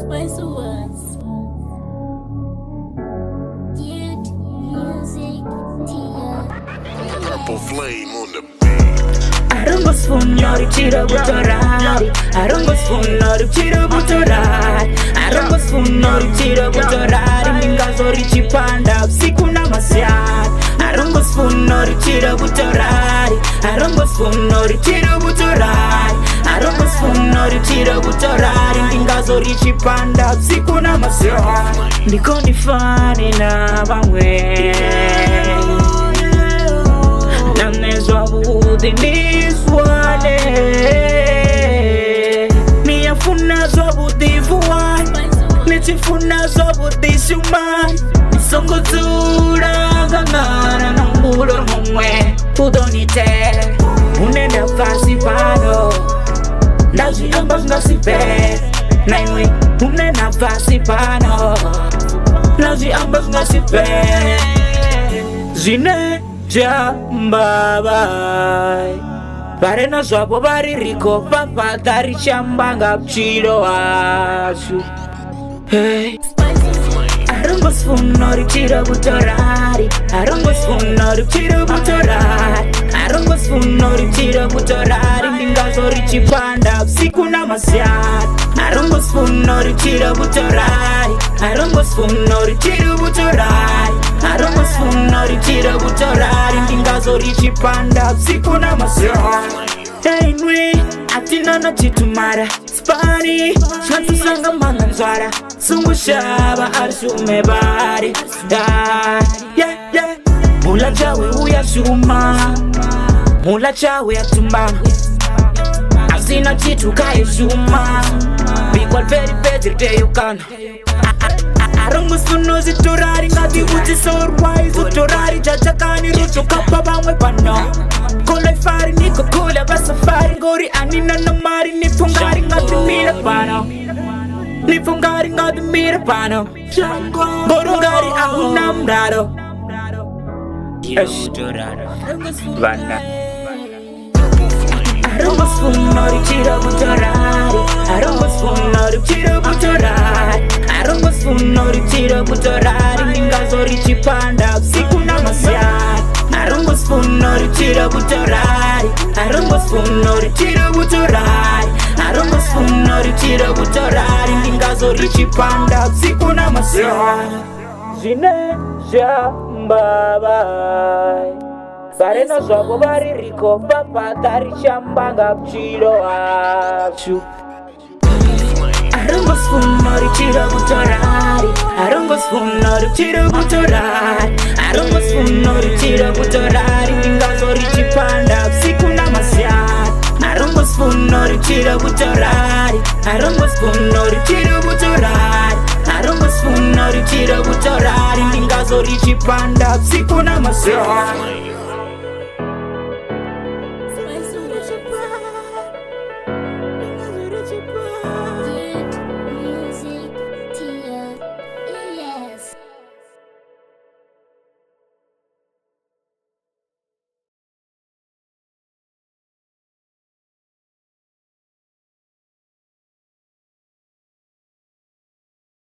Spice Awards. Cute music, Tia. Purple flame on the beat. Arongo sfunori chiro butorari. Arongo sfunori chiro butorari. Arongo sfunori chiro butorari. Mingazori chipanda usiku na masyari. Arongo sfunori chiro butorari. Arongo sfunori chiro butorari. Arongo sfunori chiro butorari. Mingazori chipanda usiku na masyari. Ndiko nifani na bamwe. Namnezwa budi niswane. Miyafuna zobudi fuwan. Nichifuna zobudi shuman. Nisongo zura gangana nambulor mumwe. Udonite unenda fasi pano. Nazi ambas ngasipe. Naimwe unenda fasi pano. Nazi ambas ngasipe. Zine Jambabai Barena zwapo baririko papa tari chambanga pchiro asu. Hey Arongo sfunori chiro butorari. Arongo sfunori chiro butorari. Arongo sfunori chiro butorari. Ndingazori chipanda usiku na masyari. Arongo sfunori chiro butorari. Arongo sfunori chiro butorari. Arongo sfunori chiro butorari. Ndingazori chipanda usiku na masyari. Hey nwi atina no chitumara spani chantu sanga manganzwara sungu shaba arsume bari yeah mula chawe uya shuma mula chawe atumba asina chitu kaye shuma bikwal very better day you can. Arongo sfunozi torari ngati uti sorwise utorari chachakani rucho kapa bamwe pano. Kole fari niko kule basafari ngori anina na mari nifungari ngati mira pano. Nifungari ngati mira pano. Borongari ahuna mrado. Vana Arongo sfunori chiro butorari. Arongo sfunori chiro butorari. Arongo sfunori chiro butorari. Ndingazori chipanda usiku na masyari. Arongo sfunori chiro butorari. Arongo sfunori chiro butorari. Arongo sfunori chiro butorari. Ndingazori chipanda usiku na masyari. Zine jambabai Barena zwapo baririko papa tari chambanga pchiro asu. Arongo sfunori chiro butorari. Arongo sfunori chiro butorari. Arongo sfunori chiro butorari. Ndingazori chipanda usiku na masyari. Arongo sfunori chiro butorari. Arongo sfunori chiro butorari. Arongo sfunori chiro butorari. Ndingazori chipanda usiku na masyari.